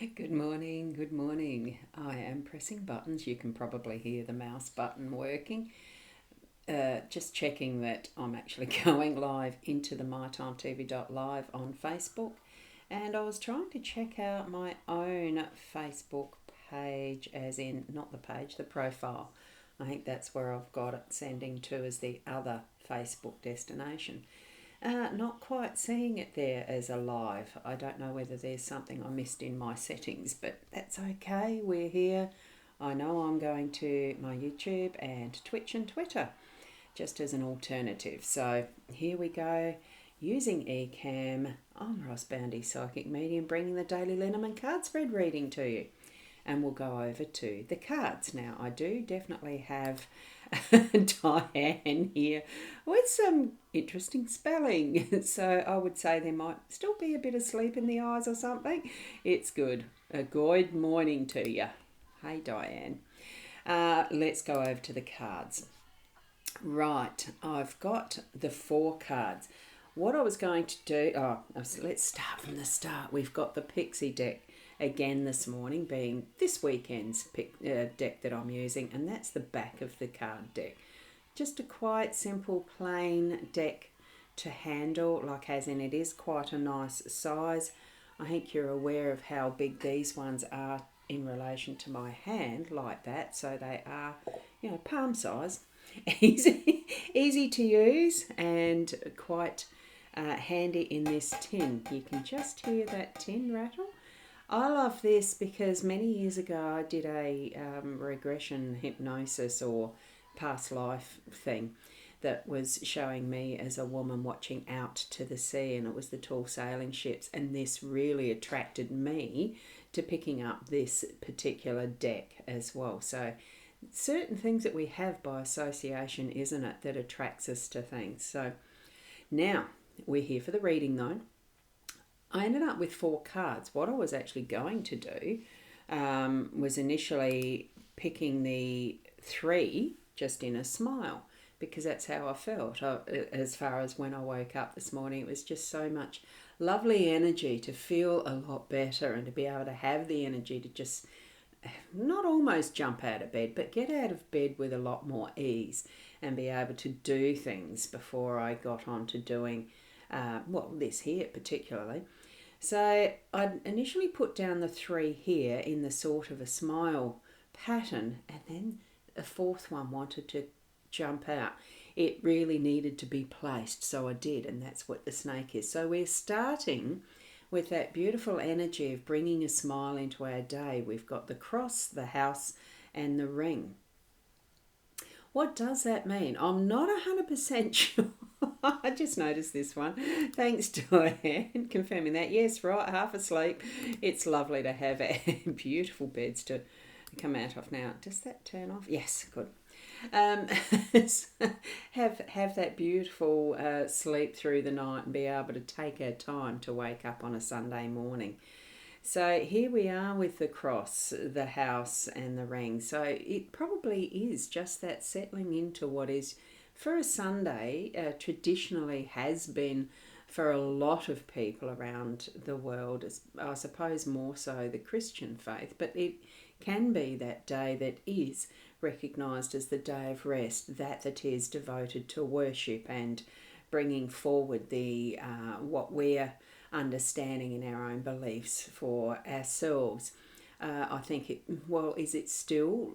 Good morning, good morning. I am pressing buttons. You can probably hear the mouse button working. Just checking that I'm actually going live into the mytimetv.live on Facebook. And I was trying to check out my own Facebook page, as in, not the page, the profile. I think that's where I've got it sending to as the other Facebook destination. Not quite seeing it there as a live. I don't know whether there's something I missed in my settings, but that's okay. We're here. I know I'm going to my YouTube and Twitch and Twitter just as an alternative. So here we go. Using eCam, I'm rosboundy, psychic medium, bringing the daily Lenormand card spread reading to you. And we'll go over to the cards. Now, I do definitely have Diane here with some interesting spelling. So I would say there might still be a bit of sleep in the eyes or something. It's good. A good morning to you. Hey, Diane. Let's go over to the cards. Right, I've got the 4 cards. What I was going to do, let's start from the start. We've got the Pixie deck again this morning, being this weekend's deck that I'm using, and that's the back of the card deck. Just a quite simple plain deck to handle, like as in it is quite a nice size. I think you're aware of how big these ones are in relation to my hand, like that. So they are, palm size. Easy to use and quite handy in this tin. You can just hear that tin rattle. I love this because many years ago I did a regression hypnosis or past life thing that was showing me as a woman watching out to the sea, and it was the tall sailing ships, and this really attracted me to picking up this particular deck as well. So certain things that we have by association, isn't it, that attracts us to things. So now we're here for the reading though. I ended up with 4 cards. What I was actually going to do was initially picking the 3 just in a smile, because that's how I felt. As far as when I woke up this morning, it was just so much lovely energy to feel a lot better and to be able to have the energy to just not almost jump out of bed, but get out of bed with a lot more ease and be able to do things before I got on to doing, this here particularly. So I initially put down the 3 here in the sort of a smile pattern, and then the 4th one wanted to jump out. It really needed to be placed, so I did, and that's what the snake is. So we're starting with that beautiful energy of bringing a smile into our day. We've got the cross, the house, and the ring. What does that mean? I'm not 100% sure. I just noticed this one. Thanks, Diane, confirming that. Yes, right, half asleep. It's lovely to have beautiful beds to come out of now. Does that turn off? Yes, good. Have that beautiful sleep through the night and be able to take our time to wake up on a Sunday morning. So here we are with the cross, the house, and the ring. So it probably is just that settling into what is, for a Sunday, traditionally has been for a lot of people around the world, I suppose more so the Christian faith, but it can be that day that is recognised as the day of rest, that is devoted to worship and bringing forward the what we're understanding in our own beliefs for ourselves. I think is it still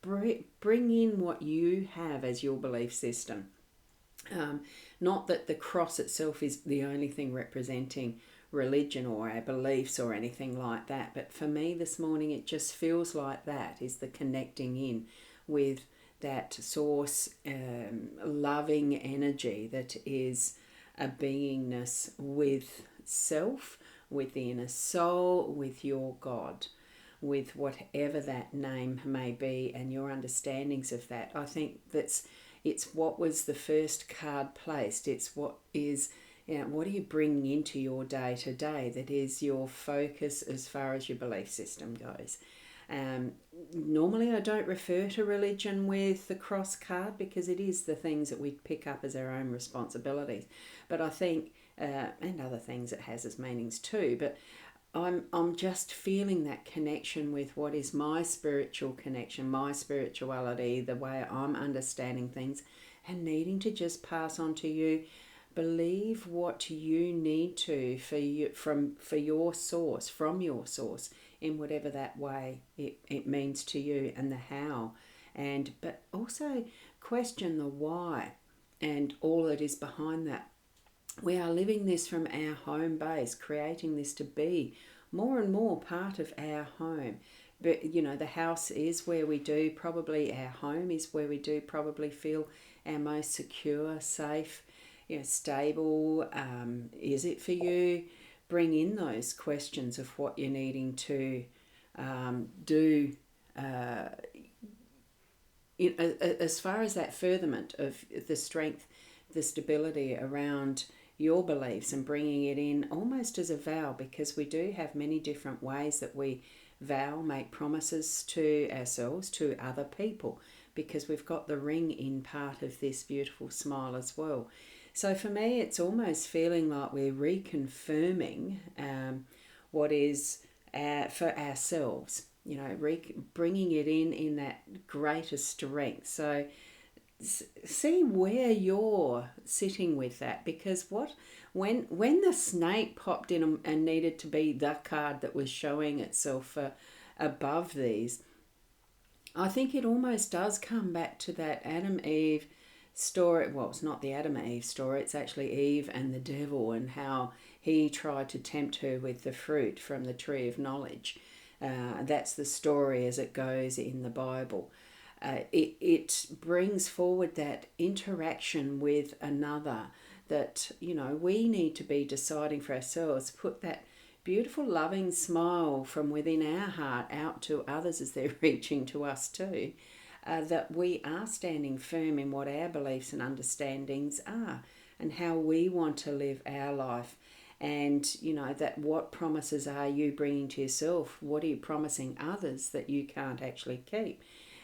bring in what you have as your belief system. Not that the cross itself is the only thing representing religion or our beliefs or anything like that, but for me this morning it just feels like that is the connecting in with that source, loving energy that is a beingness with self, with the inner soul, with your God, with whatever that name may be, and your understandings of that. I think it's what was the first card placed. It's what is, what are you bringing into your day to day that is your focus as far as your belief system goes. Normally I don't refer to religion with the cross card because it is the things that we pick up as our own responsibilities. But I think, and other things it has as meanings too, but I'm just feeling that connection with what is my spiritual connection, my spirituality, the way I'm understanding things, and needing to just pass on to you. Believe what you need to for you for your source, from your source, in whatever that way it means to you, and the how. And but also question the why and all that is behind that. We are living this from our home base, creating this to be more and more part of our home. But the house is where we do probably, our home is where we do probably feel our most secure, safe, stable. Is it for you? Bring in those questions of what you're needing to do. As far as that furtherment of the strength, the stability around your beliefs, and bringing it in almost as a vow, because we do have many different ways that we vow, make promises to ourselves, to other people, because we've got the ring in part of this beautiful smile as well. So for me, it's almost feeling like we're reconfirming what is for ourselves, bringing it in that greater strength. So see where you're sitting with that, because when the snake popped in and needed to be the card that was showing itself above these, I think it almost does come back to that Adam Eve story. Well, it's not the Adam Eve story, it's actually Eve and the devil, and how he tried to tempt her with the fruit from the tree of knowledge. That's the story as it goes in the Bible. It brings forward that interaction with another, that we need to be deciding for ourselves, put that beautiful loving smile from within our heart out to others as they're reaching to us too, that we are standing firm in what our beliefs and understandings are, and how we want to live our life. And that what promises are you bringing to yourself? What are you promising others that you can't actually keep?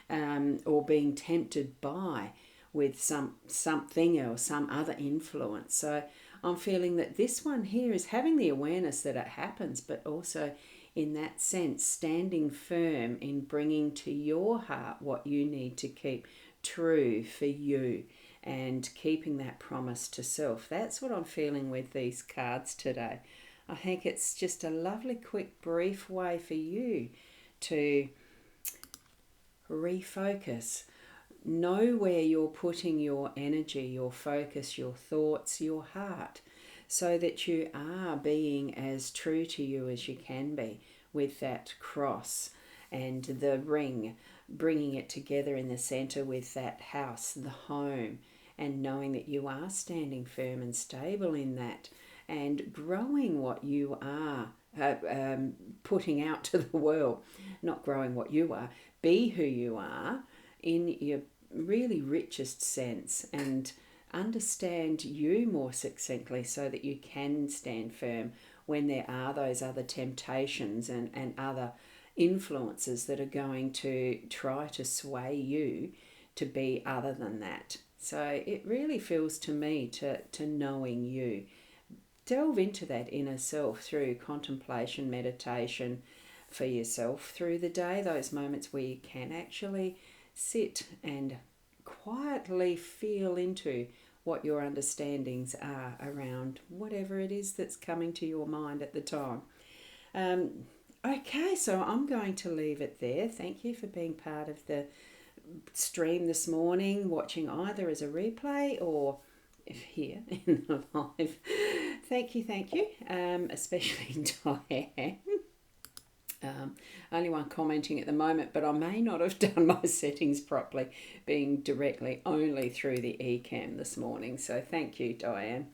Or being tempted by with something or some other influence. So I'm feeling that this one here is having the awareness that it happens, but also in that sense standing firm in bringing to your heart what you need to keep true for you, and keeping that promise to self. That's what I'm feeling with these cards today. I think it's just a lovely, quick, brief way for you to refocus. Know where you're putting your energy, your focus, your thoughts, your heart, so that you are being as true to you as you can be, with that cross and the ring, bringing it together in the center with that house, the home, and knowing that you are standing firm and stable in that, and growing what you are putting out to the world. Not growing what you are, be who you are in your really richest sense, and understand you more succinctly, so that you can stand firm when there are those other temptations and other influences that are going to try to sway you to be other than that. So it really feels to me to knowing you. Delve into that inner self through contemplation, meditation for yourself through the day, those moments where you can actually sit and quietly feel into what your understandings are around whatever it is that's coming to your mind at the time. Okay, so I'm going to leave it there. Thank you for being part of the stream this morning, watching either as a replay or here in the live. Thank you, especially Diane. Only one commenting at the moment, but I may not have done my settings properly, being directly only through the eCam this morning. So thank you, Diane.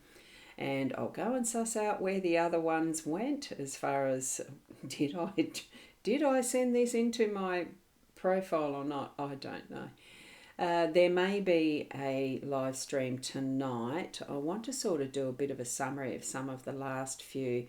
And I'll go and suss out where the other ones went, as far as did I send this into my profile or not? I don't know. There may be a live stream tonight. I want to sort of do a bit of a summary of some of the last few,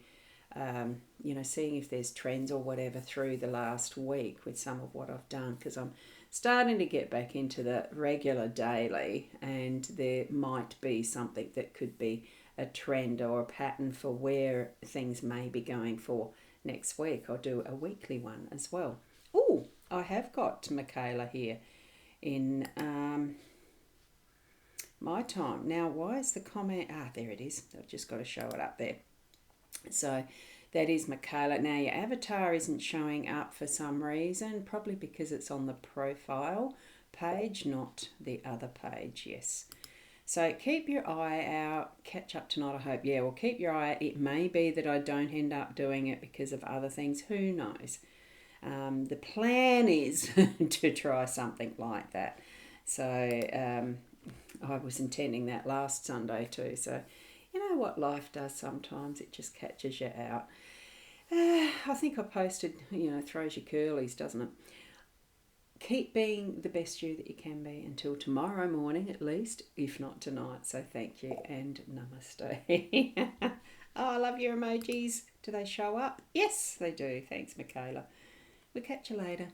seeing if there's trends or whatever through the last week with some of what I've done, because I'm starting to get back into the regular daily, and there might be something that could be a trend or a pattern for where things may be going for next week I'll do a weekly one as well. Oh, I have got Michaela here in my time. Now, why is the comment? There it is. I've just got to show it up there. So that is Michaela. Now, your avatar isn't showing up for some reason, probably because it's on the profile page, not the other page. Yes. So keep your eye out. Catch up tonight, I hope. Yeah, well, keep your eye out. It may be that I don't end up doing it because of other things. Who knows? The plan is to try something like that. So I was intending that last Sunday too. So you know what life does sometimes. It just catches you out. I think I posted, throws your curlies, doesn't it? Keep being the best you that you can be until tomorrow morning at least, if not tonight. So thank you and namaste. Oh, I love your emojis. Do they show up? Yes, they do. Thanks, Michaela. We'll catch you later.